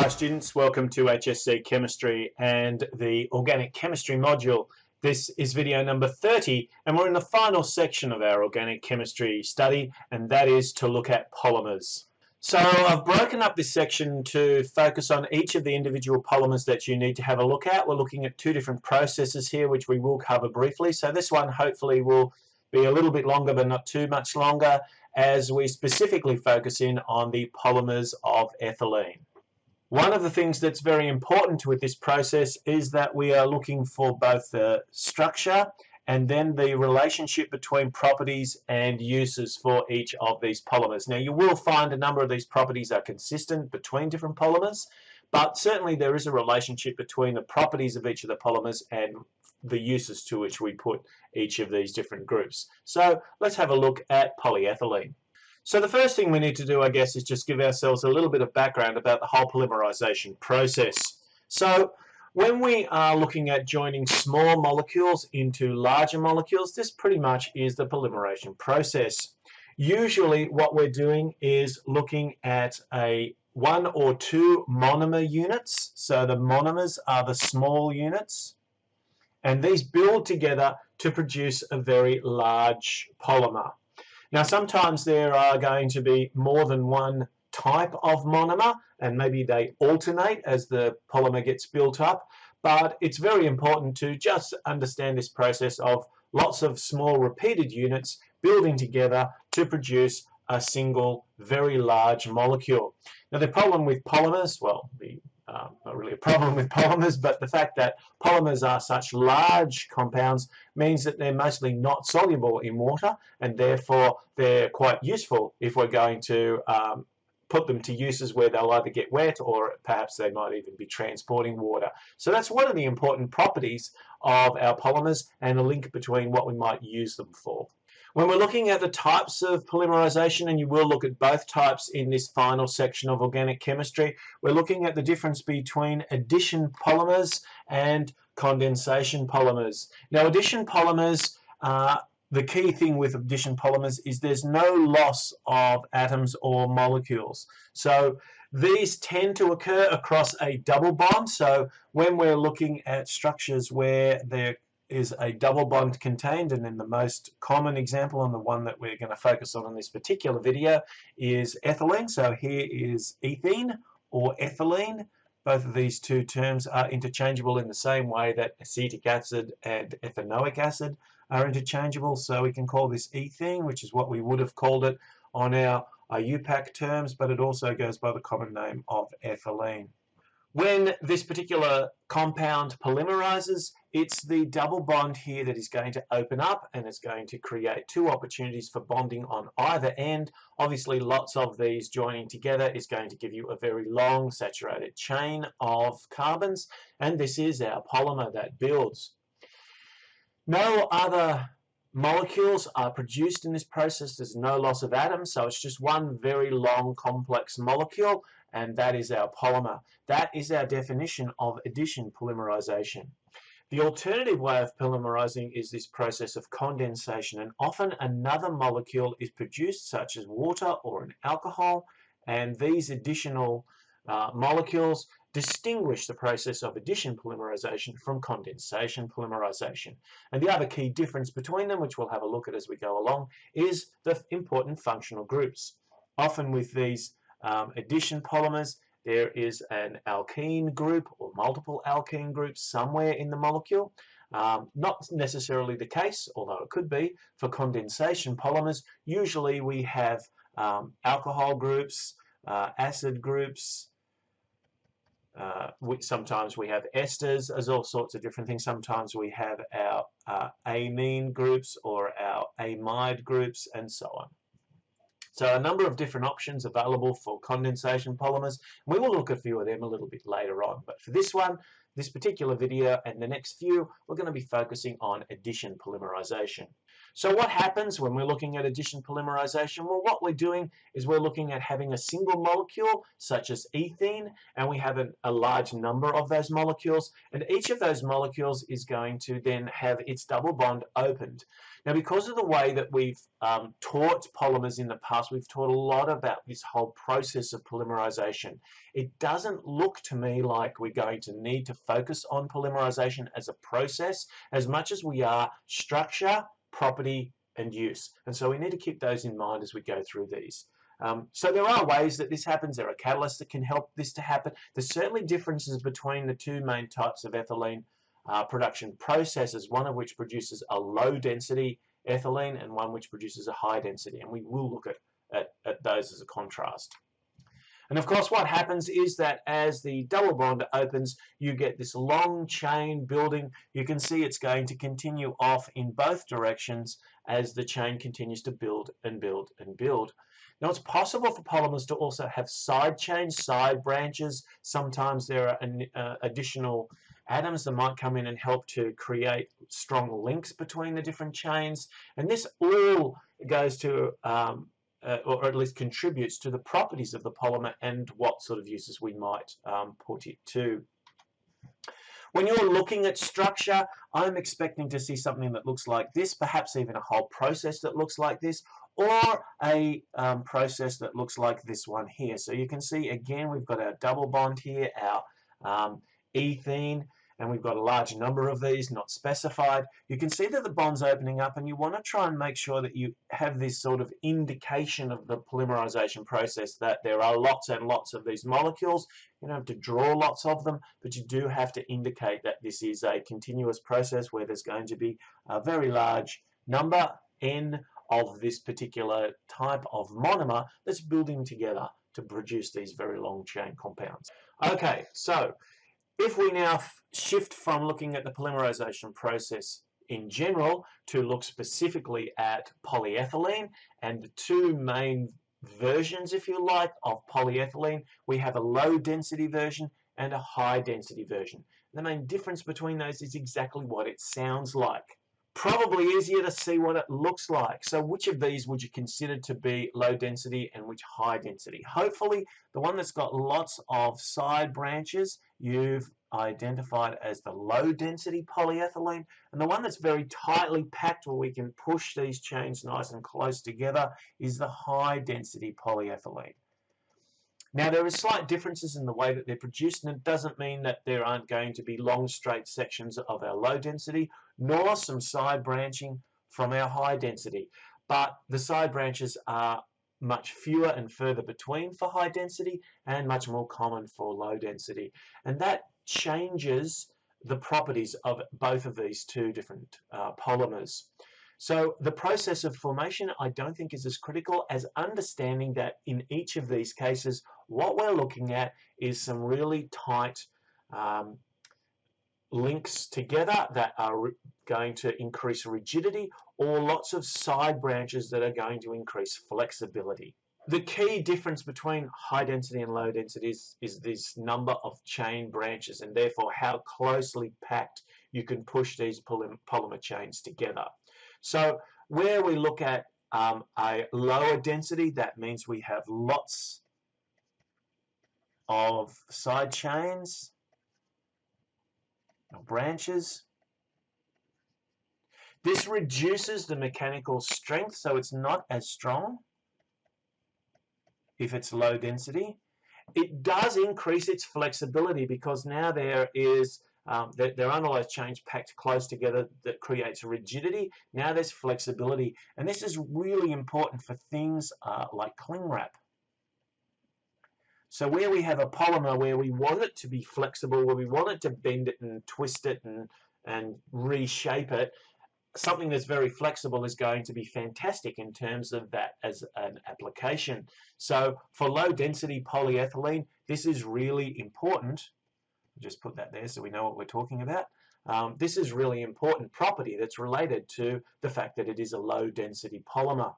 Hi students, welcome to HSC Chemistry and the Organic Chemistry module. This is video number 30 and we're in the final section of our organic chemistry study, and that is to look at polymers. So I've broken up this section to focus on each of the individual polymers that you need to have a look at. We're looking at two different processes here which we will cover briefly. So this one hopefully will be a little bit longer but not too much longer, as we specifically focus in on the polymers of ethylene. One of the things that's very important with this process is that we are looking for both the structure and then the relationship between properties and uses for each of these polymers. Now you will find a number of these properties are consistent between different polymers, but certainly there is a relationship between the properties of each of the polymers and the uses to which we put each of these different groups. So let's have a look at polyethylene. So the first thing we need to do, I guess, is just give ourselves a little bit of background about the whole polymerization process. So when we are looking at joining small molecules into larger molecules, this pretty much is the polymerization process. Usually what we're doing is looking at one or two monomer units. So the monomers are the small units, and these build together to produce a very large polymer. Now sometimes there are going to be more than one type of monomer, and maybe they alternate as the polymer gets built up, but it's very important to just understand this process of lots of small repeated units building together to produce a single very large molecule. Now the problem with polymers, well, not really a problem with polymers, but the fact that polymers are such large compounds means that they're mostly not soluble in water, and therefore they're quite useful if we're going to put them to uses where they'll either get wet or perhaps they might even be transporting water. So that's one of the important properties of our polymers and a link between what we might use them for. When we're looking at the types of polymerization, and you will look at both types in this final section of organic chemistry, we're looking at the difference between addition polymers and condensation polymers. Now addition polymers, the key thing with addition polymers is there's no loss of atoms or molecules. So these tend to occur across a double bond. So when we're looking at structures where there is a double bond contained, and then the most common example and the one that we're going to focus on in this particular video is ethylene. So here is ethene or ethylene. Both of these two terms are interchangeable in the same way that acetic acid and ethanoic acid are interchangeable. So we can call this ethene, which is what we would have called it on our UPAC terms, but it also goes by the common name of ethylene. When this particular compound polymerizes, it's the double bond here that is going to open up, and it's going to create two opportunities for bonding on either end. Obviously, lots of these joining together is going to give you a very long saturated chain of carbons, and this is our polymer that builds. No other molecules are produced in this process. There's no loss of atoms, so it's just one very long complex molecule, and that is our polymer. That is our definition of addition polymerization. The alternative way of polymerizing is this process of condensation, and often another molecule is produced, such as water or an alcohol, and these additional molecules distinguish the process of addition polymerization from condensation polymerization. And the other key difference between them, which we'll have a look at as we go along, is the important functional groups. Often with these addition polymers, there is an alkene group or multiple alkene groups somewhere in the molecule. Not necessarily the case, although it could be, for condensation polymers. Usually we have alcohol groups, acid groups, sometimes we have esters as all sorts of different things. Sometimes we have our amine groups or our amide groups, and so on. So a number of different options available for condensation polymers. We will look at a few of them a little bit later on, but for this one, this particular video and the next few, we're going to be focusing on addition polymerization. So what happens when we're looking at addition polymerization? Well, what we're doing is we're looking at having a single molecule, such as ethene, and we have a large number of those molecules, and each of those molecules is going to then have its double bond opened. Now, because of the way that we've taught polymers in the past, we've taught a lot about this whole process of polymerization. It doesn't look to me like we're going to need to focus on polymerization as a process as much as we are structure, property, and use. And so we need to keep those in mind as we go through these. So there are ways that this happens. There are catalysts that can help this to happen. There's certainly differences between the two main types of ethylene production processes, one of which produces a low density ethylene and one which produces a high density, and we will look at those as a contrast. And of course what happens is that as the double bond opens, you get this long chain building. You can see it's going to continue off in both directions as the chain continues to build and build and build. Now, it's possible for polymers to also have side chains, side branches. Sometimes there are additional atoms that might come in and help to create strong links between the different chains. And this all goes to, or at least contributes to the properties of the polymer and what sort of uses we might put it to. When you're looking at structure, I'm expecting to see something that looks like this, perhaps even a whole process that looks like this, or a process that looks like this one here. So you can see, again, we've got our double bond here, our ethene, and we've got a large number of these not specified. You can see that the bond's opening up, and you want to try and make sure that you have this sort of indication of the polymerization process, that there are lots and lots of these molecules. You don't have to draw lots of them, but you do have to indicate that this is a continuous process where there's going to be a very large number, N, of this particular type of monomer that's building together to produce these very long chain compounds. Okay, so if we now shift from looking at the polymerization process in general to look specifically at polyethylene and the two main versions, if you like, of polyethylene, we have a low density version and a high density version. The main difference between those is exactly what it sounds like. Probably easier to see what it looks like. So which of these would you consider to be low density and which high density? Hopefully the one that's got lots of side branches you've identified as the low density polyethylene, and the one that's very tightly packed where we can push these chains nice and close together is the high density polyethylene. Now, there are slight differences in the way that they're produced, and it doesn't mean that there aren't going to be long straight sections of our low density, nor some side branching from our high density. But the side branches are much fewer and further between for high density and much more common for low density. And that changes the properties of both of these two different polymers. So the process of formation I don't think is as critical as understanding that in each of these cases what we're looking at is some really tight links together that are going to increase rigidity, or lots of side branches that are going to increase flexibility. The key difference between high density and low density is this number of chain branches, and therefore how closely packed you can push these polymer chains together. So where we look at a lower density, that means we have lots of side chains, branches. This reduces the mechanical strength, so it's not as strong if it's low density. It does increase its flexibility because now there is there aren't all those chains packed close together that creates rigidity. Now there's flexibility, and this is really important for things like cling wrap. So where we have a polymer where we want it to be flexible, where we want it to bend it and twist it and reshape it, something that's very flexible is going to be fantastic in terms of that as an application. So for low density polyethylene, this is really important. Just put that there so we know what we're talking about. This is really important property that's related to the fact that it is a low density polymer.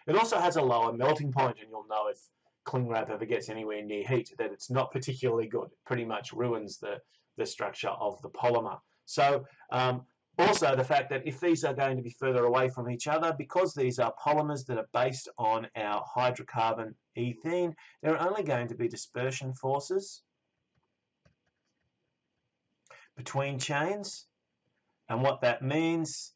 It also has a lower melting point, and you'll know if cling wrap ever gets anywhere near heat that it's not particularly good. It pretty much ruins the the structure of the polymer. So also the fact that if these are going to be further away from each other, because these are polymers that are based on our hydrocarbon ethene, there are only going to be dispersion forces between chains. And what that means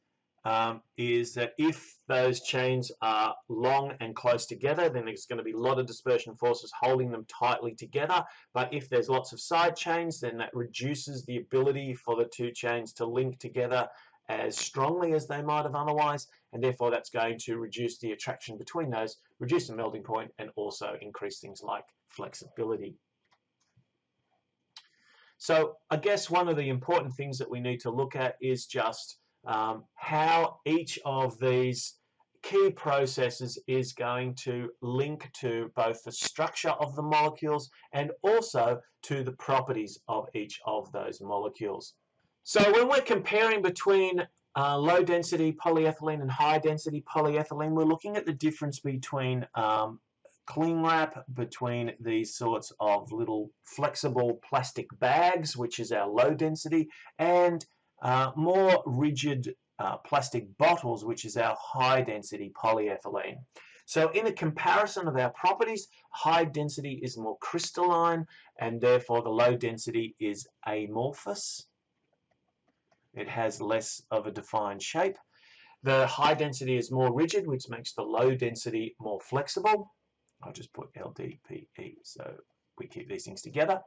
is that if those chains are long and close together, then there's going to be a lot of dispersion forces holding them tightly together. But if there's lots of side chains, then that reduces the ability for the two chains to link together as strongly as they might have otherwise, and therefore that's going to reduce the attraction between those, reduce the melting point, and also increase things like flexibility. So I guess one of the important things that we need to look at is just how each of these key processes is going to link to both the structure of the molecules and also to the properties of each of those molecules. So when we're comparing between low density polyethylene and high density polyethylene, we're looking at the difference between cling wrap, between these sorts of little flexible plastic bags, which is our low density, and more rigid plastic bottles, which is our high density polyethylene. So in a comparison of our properties, high density is more crystalline and therefore the low density is amorphous. It has less of a defined shape. The high density is more rigid, which makes the low density more flexible. I'll just put LDPE so we keep these things together.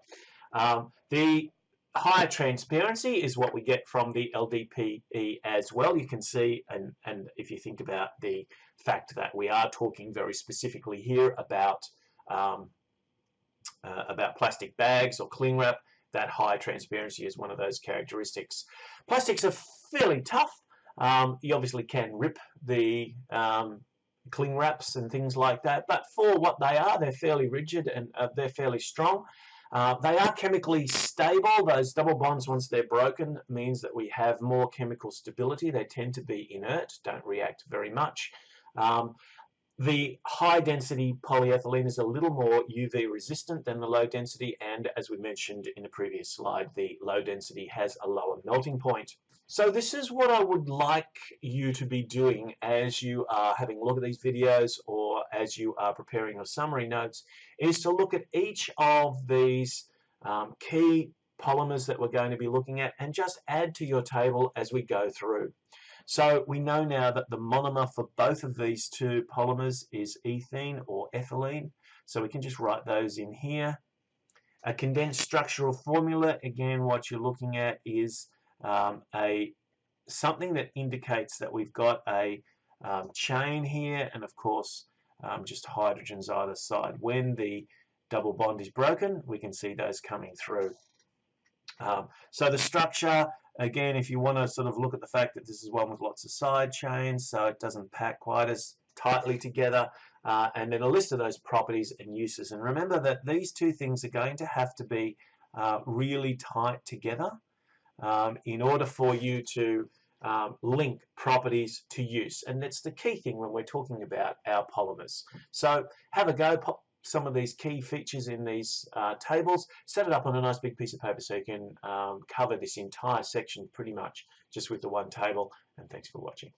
The higher transparency is what we get from the LDPE as well. You can see, and if you think about the fact that we are talking very specifically here about plastic bags or cling wrap, that high transparency is one of those characteristics. Plastics are fairly tough. You obviously can rip the cling wraps and things like that, but for what they are, they're fairly rigid and they're fairly strong. They are chemically stable. Those double bonds, once they're broken, means that we have more chemical stability. They tend to be inert, don't react very much. The high density polyethylene is a little more UV resistant than the low density, and as we mentioned in the previous slide, the low density has a lower melting point. So this is what I would like you to be doing as you are having a look at these videos or as you are preparing your summary notes, is to look at each of these key polymers that we're going to be looking at and just add to your table as we go through. So we know now that the monomer for both of these two polymers is ethene or ethylene. So we can just write those in here. A condensed structural formula, again, what you're looking at is something that indicates that we've got a chain here, and of course just hydrogens either side. When the double bond is broken, we can see those coming through. So the structure, again, if you want to sort of look at the fact that this is one with lots of side chains, so it doesn't pack quite as tightly together, and then a list of those properties and uses. And remember that these two things are going to have to be really tight together in order for you to link properties to use. And that's the key thing when we're talking about our polymers. So have a go, pop some of these key features in these tables, set it up on a nice big piece of paper so you can cover this entire section pretty much just with the one table. And thanks for watching.